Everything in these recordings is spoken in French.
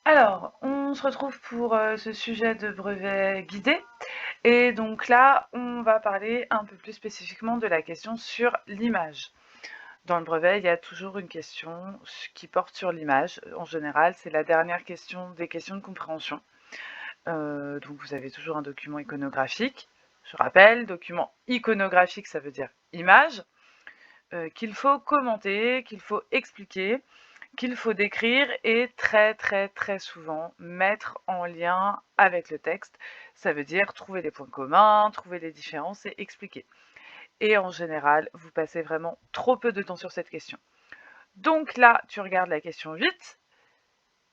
Alors, on se retrouve pour ce sujet de brevet guidé. Et donc là, on va parler un peu plus spécifiquement de la question sur l'image. Dans le brevet, il y a toujours une question qui porte sur l'image. En général, c'est la dernière question des questions de compréhension. Donc vous avez toujours un document iconographique. Je rappelle, document iconographique, ça veut dire image, qu'il faut commenter, qu'il faut expliquer, qu'il faut décrire et très souvent mettre en lien avec le texte. Ça veut dire trouver les points communs, trouver les différences et expliquer. Et en général, vous passez vraiment trop peu de temps sur cette question. Donc là, tu regardes la question 8,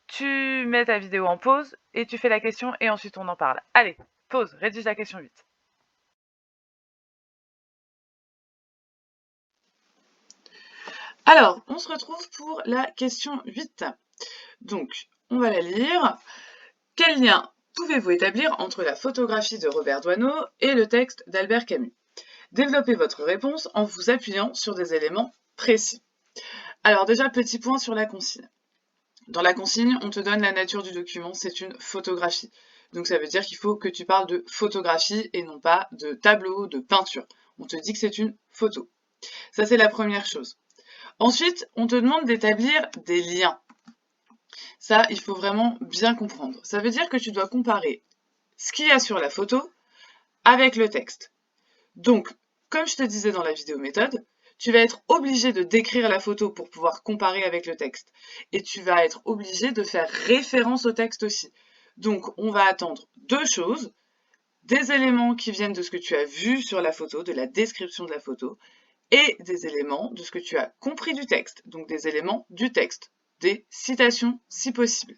tu mets ta vidéo en pause et tu fais la question et ensuite on en parle. Allez, pause, rédige la question 8. Alors, on se retrouve pour la question 8. Donc, on va la lire. Quel lien pouvez-vous établir entre la photographie de Robert Doisneau et le texte d'Albert Camus? Développez votre réponse en vous appuyant sur des éléments précis. Alors déjà, petit point sur la consigne. Dans la consigne, on te donne la nature du document, c'est une photographie. Donc ça veut dire qu'il faut que tu parles de photographie et non pas de tableau, de peinture. On te dit que c'est une photo. Ça, c'est la première chose. Ensuite, on te demande d'établir des liens. Ça, il faut vraiment bien comprendre. Ça veut dire que tu dois comparer ce qu'il y a sur la photo avec le texte. Donc, comme je te disais dans la vidéo méthode, tu vas être obligé de décrire la photo pour pouvoir comparer avec le texte. Et tu vas être obligé de faire référence au texte aussi. Donc, on va attendre deux choses. Des éléments qui viennent de ce que tu as vu sur la photo, de la description de la photo, et des éléments de ce que tu as compris du texte, donc des éléments du texte, des citations si possible.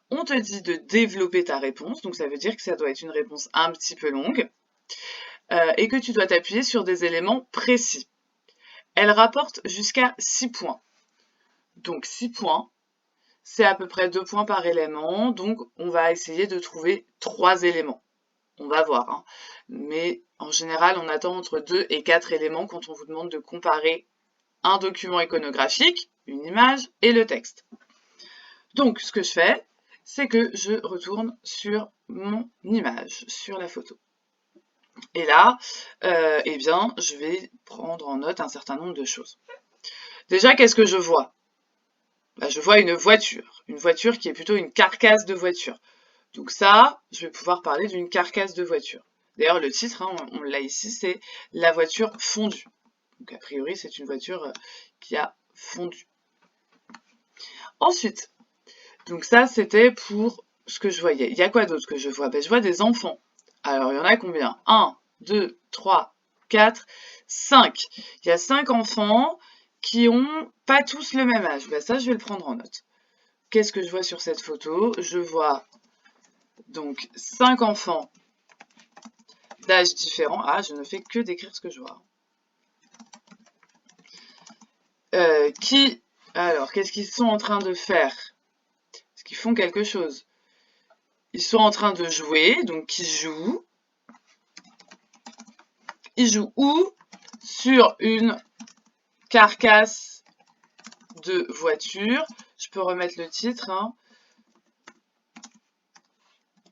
On te dit de développer ta réponse, donc ça veut dire que ça doit être une réponse un petit peu longue, et que tu dois t'appuyer sur des éléments précis. Elle rapporte jusqu'à 6 points. Donc 6 points, c'est à peu près 2 points par élément, donc on va essayer de trouver 3 éléments. On va voir, hein. Mais en général, on attend entre 2 et 4 éléments quand on vous demande de comparer un document iconographique, une image et le texte. Donc ce que je fais, c'est que je retourne sur mon image, sur la photo. Et là, eh bien, je vais prendre en note un certain nombre de choses. Déjà, qu'est-ce que je vois? Je vois une voiture qui est plutôt une carcasse de voiture. Donc ça, je vais pouvoir parler d'une carcasse de voiture. D'ailleurs, le titre, hein, on l'a ici, c'est la voiture fondue. Donc a priori, c'est une voiture qui a fondu. Ensuite, donc ça, c'était pour ce que je voyais. Il y a quoi d'autre que je vois? Je vois des enfants. Alors, il y en a combien? 1, 2, 3, 4, 5. Il y a 5 enfants qui ont pas tous le même âge. Ça, je vais le prendre en note. Qu'est-ce que je vois sur cette photo? Je vois donc 5 enfants d'âges différents. Ah, je ne fais que décrire ce que je vois. Alors, qu'est-ce qu'ils sont en train de faire? Est-ce qu'ils font quelque chose? Ils sont en train de jouer, donc ils jouent. Ils jouent où? Sur une carcasse de voiture. Je peux remettre le titre, hein,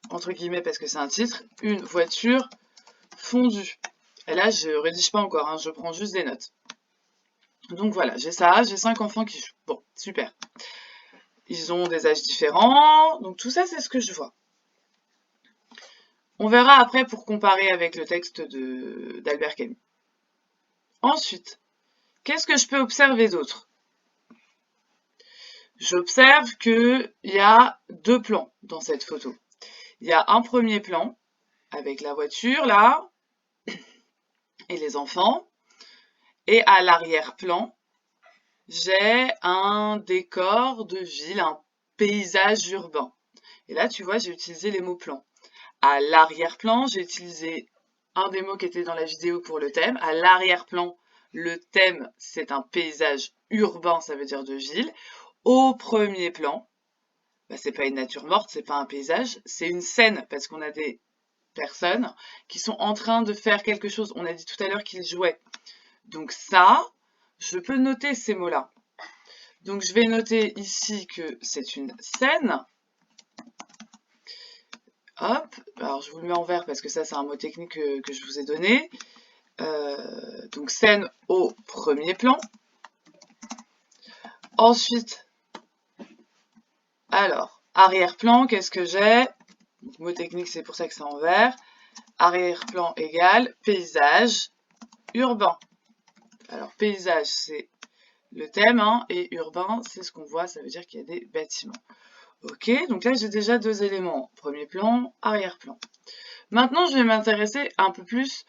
entre guillemets parce que c'est un titre. Une voiture fondue. Et là, je rédige pas encore, hein, je prends juste des notes. Donc voilà, j'ai ça, j'ai 5 enfants qui jouent. Bon, super. Ils ont des âges différents, donc tout ça, c'est ce que je vois. On verra après pour comparer avec le texte d'Albert Camus. Ensuite, qu'est-ce que je peux observer d'autre? J'observe qu'il y a 2 plans dans cette photo. Il y a un premier plan avec la voiture là et les enfants. Et à l'arrière-plan, j'ai un décor de ville, un paysage urbain. Et là, tu vois, j'ai utilisé les mots plan. À l'arrière-plan, j'ai utilisé un des mots qui était dans la vidéo pour le thème. À l'arrière-plan, le thème, c'est un paysage urbain, ça veut dire de ville. Au premier plan, c'est pas une nature morte, c'est pas un paysage, c'est une scène, parce qu'on a des personnes qui sont en train de faire quelque chose. On a dit tout à l'heure qu'ils jouaient. Donc ça, je peux noter ces mots-là. Donc je vais noter ici que c'est une scène. Hop, alors je vous le mets en vert parce que ça c'est un mot technique que je vous ai donné. Donc scène au premier plan. Ensuite, alors, arrière-plan, qu'est-ce que j'ai? Mot technique, c'est pour ça que c'est en vert. Arrière-plan égale paysage urbain. Alors paysage, c'est le thème, hein, et urbain, c'est ce qu'on voit, ça veut dire qu'il y a des bâtiments. Ok, donc là j'ai déjà deux éléments, premier plan, arrière-plan. Maintenant, je vais m'intéresser un peu plus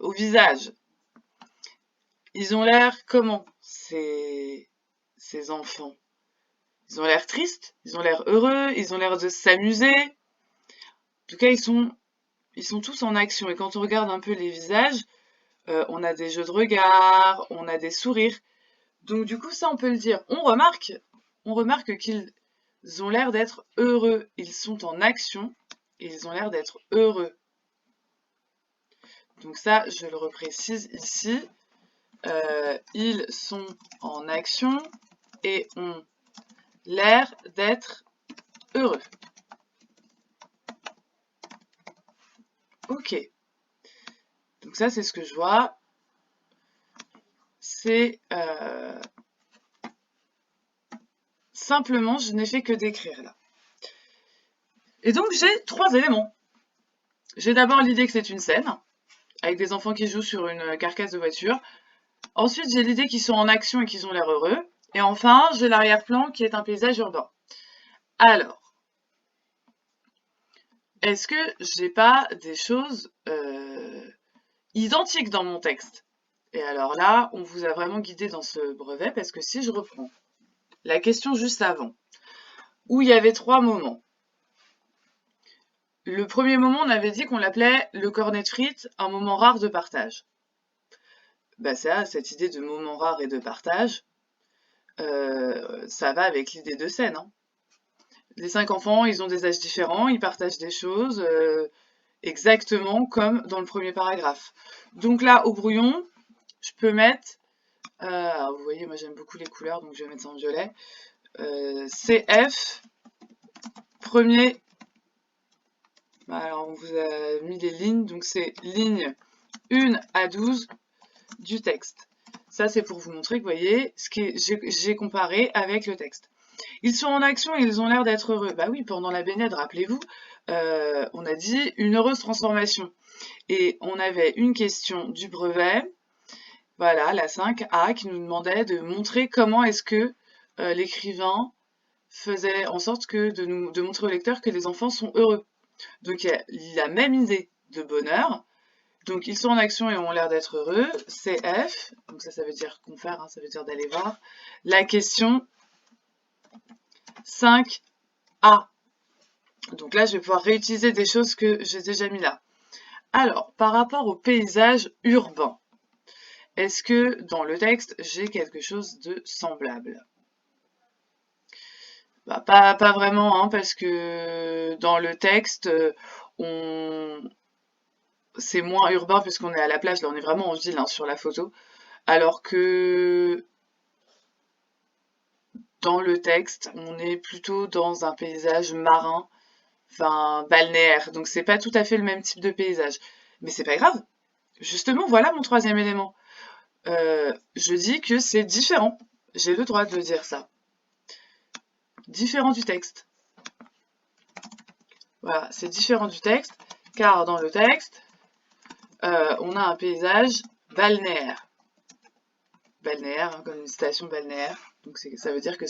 au visage. Ils ont l'air comment, ces enfants? Ils ont l'air tristes, ils ont l'air heureux, ils ont l'air de s'amuser. En tout cas, ils sont tous en action. Et quand on regarde un peu les visages, on a des jeux de regard, on a des sourires. Donc du coup, ça, on peut le dire. On remarque qu'ils ont l'air d'être heureux. Ils sont en action et ils ont l'air d'être heureux. Donc ça, je le reprécise ici. Ils sont en action et ont l'air d'être heureux. Ok. Donc ça, c'est ce que je vois. C'est simplement, je n'ai fait que décrire là. Et donc, j'ai trois éléments. J'ai d'abord l'idée que c'est une scène, avec des enfants qui jouent sur une carcasse de voiture. Ensuite, j'ai l'idée qu'ils sont en action et qu'ils ont l'air heureux. Et enfin, j'ai l'arrière-plan qui est un paysage urbain. Alors, est-ce que j'ai pas des choses identiques dans mon texte? Et alors là, on vous a vraiment guidé dans ce brevet parce que si je reprends la question juste avant, où il y avait trois moments. Le premier moment, on avait dit qu'on l'appelait le cornet de frites, un moment rare de partage. Bah ça, cette idée de moment rare et de partage, ça va avec l'idée de scène, hein. Les 5 enfants, ils ont des âges différents, ils partagent des choses exactement comme dans le premier paragraphe. Donc là, au brouillon, je peux mettre, alors vous voyez, moi j'aime beaucoup les couleurs, donc je vais mettre ça en violet. CF, premier, alors on vous a mis les lignes, donc c'est ligne 1 à 12 du texte. Ça, c'est pour vous montrer que, vous voyez, ce que j'ai comparé avec le texte. Ils sont en action et ils ont l'air d'être heureux. Bah oui, pendant la baignade, rappelez-vous, on a dit une heureuse transformation. Et on avait une question du brevet, voilà, la 5A, qui nous demandait de montrer comment est-ce que l'écrivain faisait en sorte de montrer au lecteur que les enfants sont heureux. Donc il y a la même idée de bonheur. Donc ils sont en action et ont l'air d'être heureux. CF, donc ça veut dire confère, hein, ça veut dire d'aller voir. La question 5A. Donc là, je vais pouvoir réutiliser des choses que j'ai déjà mis là. Alors, par rapport au paysage urbain, est-ce que dans le texte, j'ai quelque chose de semblable? Bah, pas vraiment, hein, parce que dans le texte, c'est moins urbain puisqu'on est à la plage. Là, on est vraiment en ville, hein, sur la photo. Alors que dans le texte, on est plutôt dans un paysage marin, enfin balnéaire. Donc c'est pas tout à fait le même type de paysage. Mais c'est pas grave. Justement, voilà mon troisième élément. Je dis que c'est différent. J'ai le droit de dire ça. Différent du texte. Voilà, c'est différent du texte, car dans le texte, on a un paysage balnéaire. Balnéaire, hein, comme une station balnéaire. Donc ça veut dire que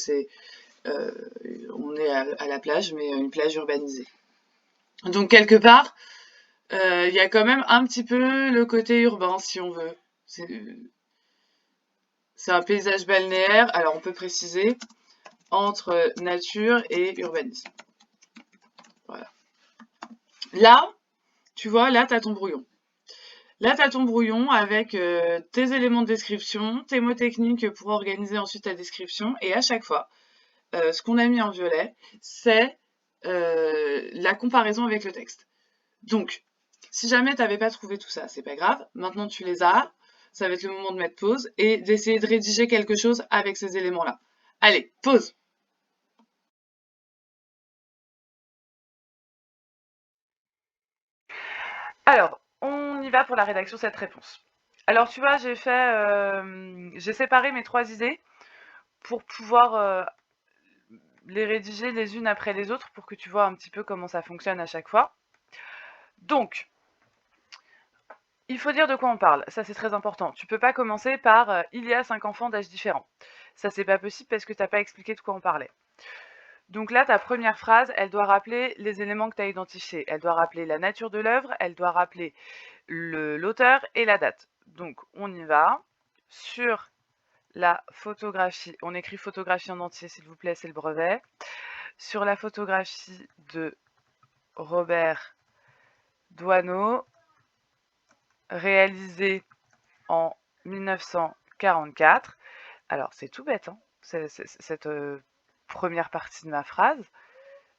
on est à la plage, mais une plage urbanisée. Donc quelque part, il y a quand même un petit peu le côté urbain, si on veut. C'est un paysage balnéaire, alors on peut préciser, entre nature et urbanisme. Voilà. Là, tu vois, là, tu as ton brouillon. Là, tu as ton brouillon avec tes éléments de description, tes mots techniques pour organiser ensuite ta description. Et à chaque fois, ce qu'on a mis en violet, c'est la comparaison avec le texte. Donc, si jamais tu n'avais pas trouvé tout ça, c'est pas grave. Maintenant, tu les as. Ça va être le moment de mettre pause et d'essayer de rédiger quelque chose avec ces éléments-là. Allez, pause! Alors, on y va pour la rédaction de cette réponse. Alors, tu vois, j'ai séparé mes 3 idées pour pouvoir les rédiger les unes après les autres pour que tu vois un petit peu comment ça fonctionne à chaque fois. Donc, il faut dire de quoi on parle, ça c'est très important. Tu peux pas commencer par il y a 5 enfants d'âge différents. Ça c'est pas possible parce que t'as pas expliqué de quoi on parlait. Donc là, ta première phrase, elle doit rappeler les éléments que tu as identifiés. Elle doit rappeler la nature de l'œuvre, elle doit rappeler l'auteur et la date. Donc on y va. Sur la photographie, on écrit photographie en entier s'il vous plaît, c'est le brevet. Sur la photographie de Robert Doisneau, réalisée en 1944. Alors c'est tout bête, hein, cette première partie de ma phrase,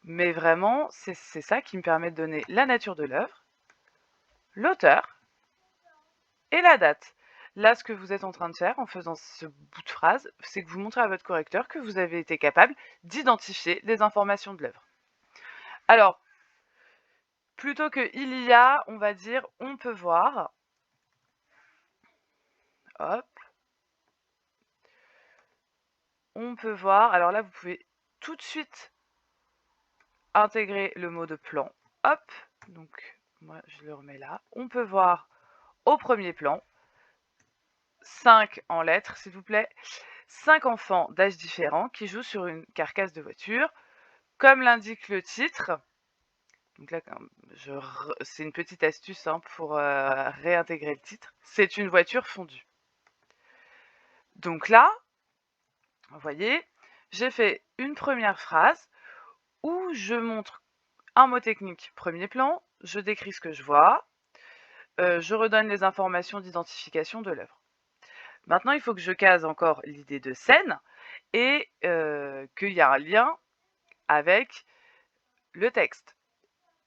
mais vraiment c'est ça qui me permet de donner la nature de l'œuvre, l'auteur et la date. Là, ce que vous êtes en train de faire en faisant ce bout de phrase, c'est que vous montrez à votre correcteur que vous avez été capable d'identifier les informations de l'œuvre. Alors, plutôt que il y a, on va dire on peut voir. Hop. On peut voir. Alors là, vous pouvez tout de suite intégrer le mot de plan. Hop. Donc, moi, je le remets là. On peut voir au premier plan 5 en lettres, s'il vous plaît. 5 enfants d'âge différents qui jouent sur une carcasse de voiture. Comme l'indique le titre, donc là, c'est une petite astuce hein, pour réintégrer le titre, c'est une voiture fondue. Donc là, vous voyez, j'ai fait une première phrase où je montre un mot technique premier plan, je décris ce que je vois, je redonne les informations d'identification de l'œuvre. Maintenant, il faut que je case encore l'idée de scène et qu'il y a un lien avec le texte.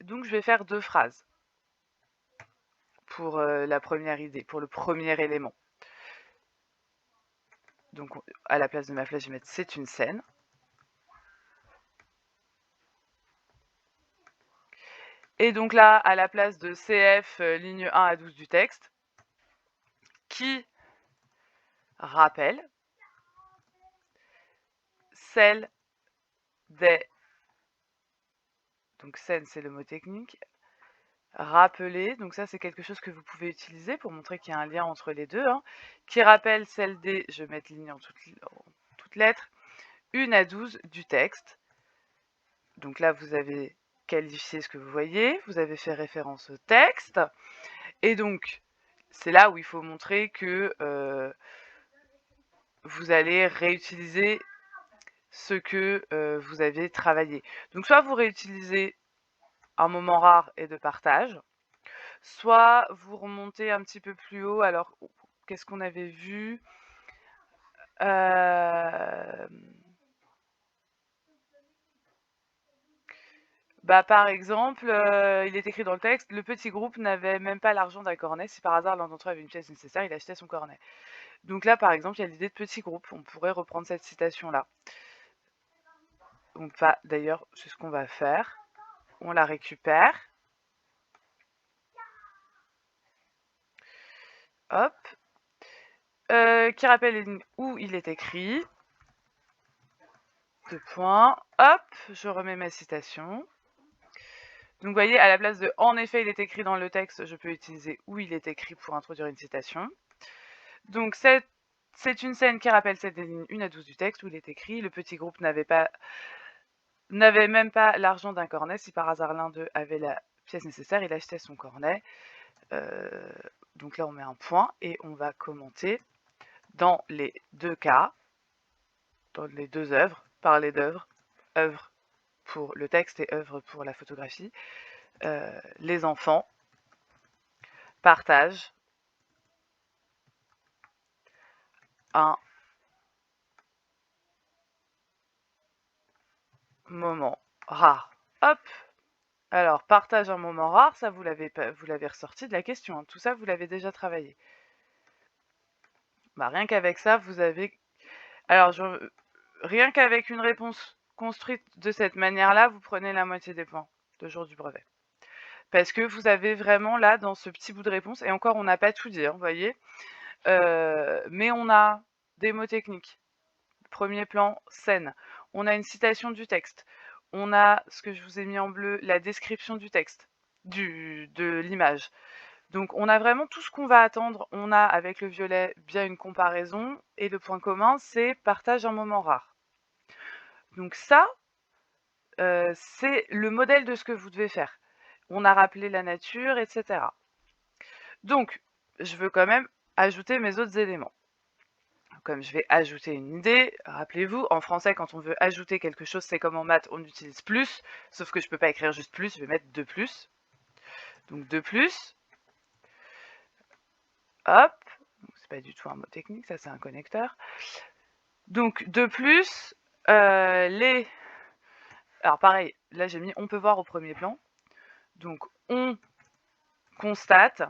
Donc, je vais faire 2 phrases pour la première idée, pour le premier élément. Donc, à la place de ma flèche, je vais mettre c'est une scène. Et donc là, à la place de CF, ligne 1 à 12 du texte, qui rappelle celle des... Donc scène, c'est le mot technique. Rappeler, donc ça c'est quelque chose que vous pouvez utiliser pour montrer qu'il y a un lien entre les deux. Hein, qui rappelle celle des, je vais mettre ligne en toutes lettres, 1 à 12 du texte. Donc là, vous avez qualifié ce que vous voyez, vous avez fait référence au texte. Et donc, c'est là où il faut montrer que vous allez réutiliser ce que vous avez travaillé. Donc soit vous réutilisez un moment rare et de partage, soit vous remontez un petit peu plus haut. Alors, qu'est-ce qu'on avait vu Bah, par exemple, il est écrit dans le texte, le petit groupe n'avait même pas l'argent d'un cornet. Si par hasard l'un d'entre eux avait une pièce nécessaire, il achetait son cornet. Donc là, par exemple, il y a l'idée de petit groupe. On pourrait reprendre cette citation-là. D'ailleurs, c'est ce qu'on va faire. On la récupère. Hop. Qui rappelle les lignes où il est écrit. 2 points. Hop, je remets ma citation. Donc vous voyez, à la place de « en effet, il est écrit dans le texte », je peux utiliser « où il est écrit » pour introduire une citation. Donc c'est une scène qui rappelle celle des lignes 1 à 12 du texte où il est écrit « Le petit groupe n'avait même pas l'argent d'un cornet. Si par hasard l'un d'eux avait la pièce nécessaire, il achetait son cornet. » Donc là, on met un point et on va commenter dans les deux cas, dans les deux œuvres, parler d'œuvre, œuvre pour le texte et œuvre pour la photographie. Les enfants partagent un moment rare. Hop. Alors, partage un moment rare, ça vous l'avez ressorti de la question. Hein. Tout ça, vous l'avez déjà travaillé. Bah, rien qu'avec ça, vous avez... Alors, rien qu'avec une réponse construite de cette manière-là, vous prenez la moitié des points de jour du brevet. Parce que vous avez vraiment là, dans ce petit bout de réponse, et encore on n'a pas tout dit, hein, vous voyez, mais on a des mots techniques. Premier plan, scène. On a une citation du texte. On a, ce que je vous ai mis en bleu, la description du texte, de l'image. Donc on a vraiment tout ce qu'on va attendre. On a, avec le violet, bien une comparaison. Et le point commun, c'est partage un moment rare. Donc ça, c'est le modèle de ce que vous devez faire. On a rappelé la nature, etc. Donc, je veux quand même ajouter mes autres éléments. Comme je vais ajouter une idée, rappelez-vous, en français, quand on veut ajouter quelque chose, c'est comme en maths, on utilise plus, sauf que je ne peux pas écrire juste plus, je vais mettre 2 plus. Donc 2 plus, hop, c'est pas du tout un mot technique, ça c'est un connecteur. Donc 2 plus, les... Alors pareil, là j'ai mis on peut voir au premier plan. Donc on constate,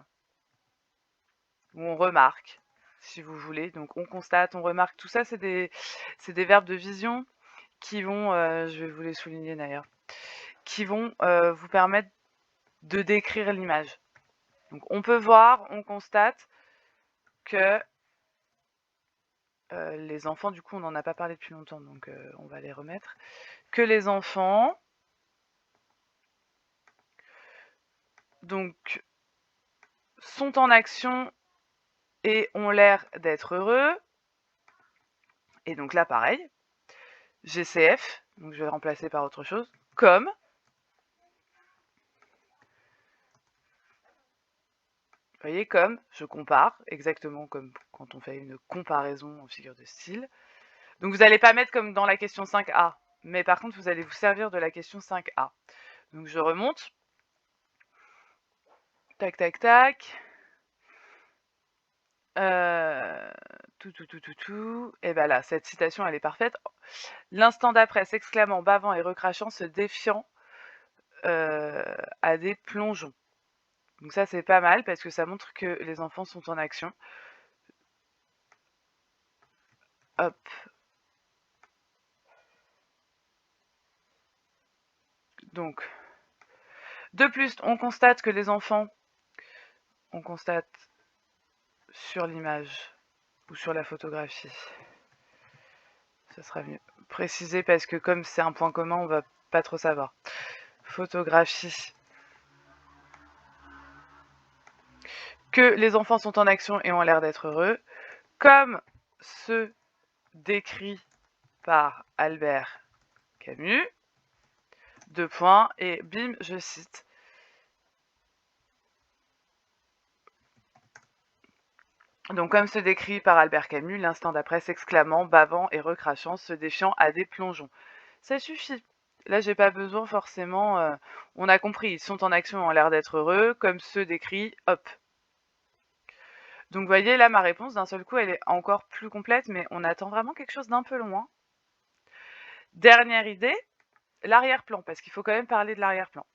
ou on remarque, si vous voulez. Donc on constate, on remarque, tout ça c'est des verbes de vision qui vont, je vais vous les souligner d'ailleurs, qui vont vous permettre de décrire l'image. Donc on peut voir, on constate que les enfants, du coup on n'en a pas parlé depuis longtemps, donc on va les remettre, que les enfants donc sont en action et ont l'air d'être heureux. Et donc là pareil, GCF, donc je vais le remplacer par autre chose, comme, vous voyez, comme, je compare, exactement comme quand on fait une comparaison en figure de style. Donc vous n'allez pas mettre comme dans la question 5A, mais par contre vous allez vous servir de la question 5A. Donc je remonte, tac tac tac, et ben là, cette citation elle est parfaite. L'instant d'après, s'exclamant, bavant et recrachant, se défiant à des plongeons. Donc ça c'est pas mal parce que ça montre que les enfants sont en action. Hop. Donc, de plus, on constate que les enfants, on constate sur l'image ou sur la photographie, ça sera mieux préciser parce que comme c'est un point commun, on va pas trop savoir. Photographie. Que les enfants sont en action et ont l'air d'être heureux, comme ceux décrits par Albert Camus. 2 points, et bim, je cite. Donc, comme ceux décrits par Albert Camus, l'instant d'après s'exclamant, bavant et recrachant, se défiant à des plongeons. Ça suffit. Là, j'ai pas besoin forcément. On a compris, ils sont en action et ont l'air d'être heureux, comme ceux décrits, hop. Donc, vous voyez, là, ma réponse, d'un seul coup, elle est encore plus complète, mais on attend vraiment quelque chose d'un peu loin. Dernière idée, l'arrière-plan, parce qu'il faut quand même parler de l'arrière-plan.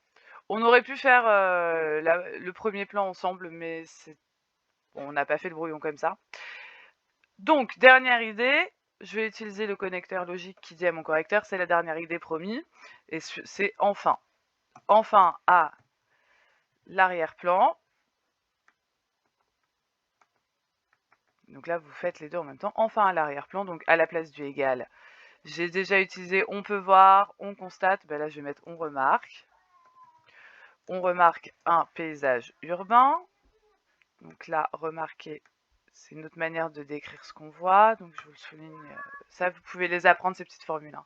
On aurait pu faire le premier plan ensemble, mais bon, on n'a pas fait le brouillon comme ça. Donc, dernière idée, je vais utiliser le connecteur logique qui dit à mon correcteur, c'est la dernière idée promis, et c'est enfin. Enfin à l'arrière-plan. Donc là, vous faites les deux en même temps. Enfin à l'arrière-plan, donc à la place du égal. J'ai déjà utilisé on peut voir, on constate. Ben là, je vais mettre on remarque. On remarque un paysage urbain. Donc là, remarquez, c'est une autre manière de décrire ce qu'on voit. Donc je vous le souligne. Ça, vous pouvez les apprendre, ces petites formules.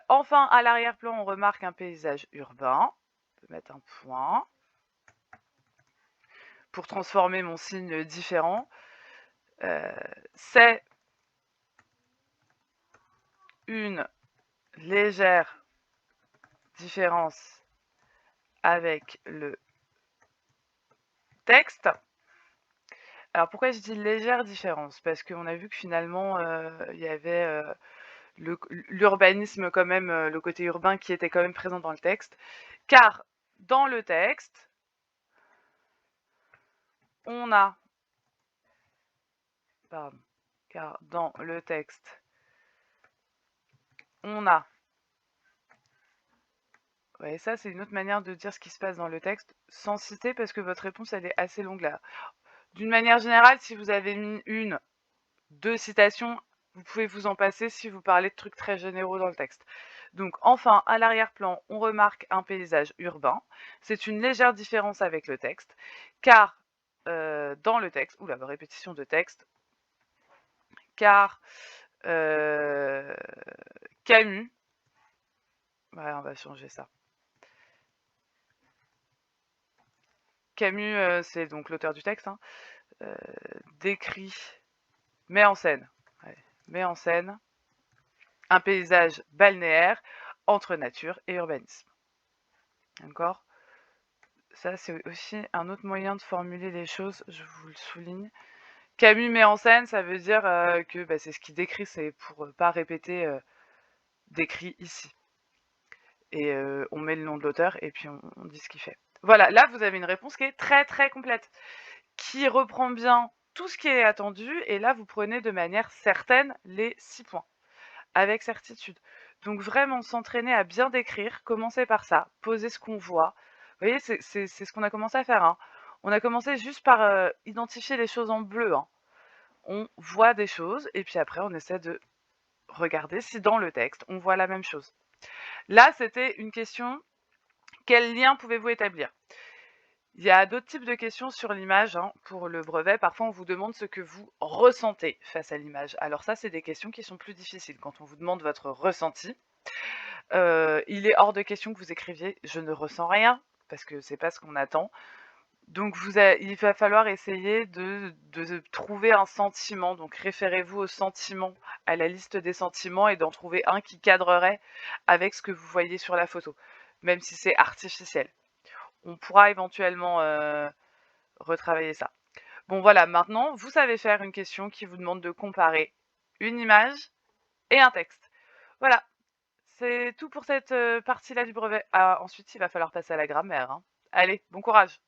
Enfin, à l'arrière-plan, on remarque un paysage urbain. On peut mettre un point. Pour transformer mon signe différent, c'est une légère différence avec le texte. Alors pourquoi je dis légère différence? Parce qu'on a vu que finalement, il y avait l'urbanisme quand même, le côté urbain qui était quand même présent dans le texte. Car dans le texte, on a... Pardon. Car dans le texte, on a Ouais, ça, c'est une autre manière de dire ce qui se passe dans le texte, sans citer, parce que votre réponse, elle est assez longue là. D'une manière générale, si vous avez mis 1, 2 citations, vous pouvez vous en passer si vous parlez de trucs très généraux dans le texte. Donc, enfin, à l'arrière-plan, on remarque un paysage urbain. C'est une légère différence avec le texte, car dans le texte, oula, répétition de texte, car Camus, ouais, on va changer ça. Camus, c'est donc l'auteur du texte, hein, décrit, met en scène, ouais, met en scène un paysage balnéaire entre nature et urbanisme. D'accord? Ça, c'est aussi un autre moyen de formuler les choses, je vous le souligne. Camus met en scène, ça veut dire que bah, c'est ce qu'il décrit, c'est pour pas répéter décrit ici. Et on met le nom de l'auteur et puis on dit ce qu'il fait. Voilà, là vous avez une réponse qui est très très complète, qui reprend bien tout ce qui est attendu, et là vous prenez de manière certaine les 6 points, avec certitude. Donc vraiment s'entraîner à bien décrire, commencer par ça, poser ce qu'on voit. Vous voyez, c'est ce qu'on a commencé à faire, hein. On a commencé juste par identifier les choses en bleu, hein. On voit des choses et puis après on essaie de regarder si dans le texte on voit la même chose. Là, c'était une question, quel lien pouvez-vous établir? Il y a d'autres types de questions sur l'image, hein, pour le brevet. Parfois, on vous demande ce que vous ressentez face à l'image. Alors ça, c'est des questions qui sont plus difficiles. Quand on vous demande votre ressenti, il est hors de question que vous écriviez « je ne ressens rien » parce que c'est pas ce qu'on attend. Donc il va falloir essayer de trouver un sentiment. Donc référez-vous au sentiment, à la liste des sentiments, et d'en trouver un qui cadrerait avec ce que vous voyez sur la photo, même si c'est artificiel. On pourra éventuellement retravailler ça. Bon voilà, maintenant, vous savez faire une question qui vous demande de comparer une image et un texte. Voilà, c'est tout pour cette partie-là du brevet. Ah, ensuite, il va falloir passer à la grammaire, hein. Allez, bon courage!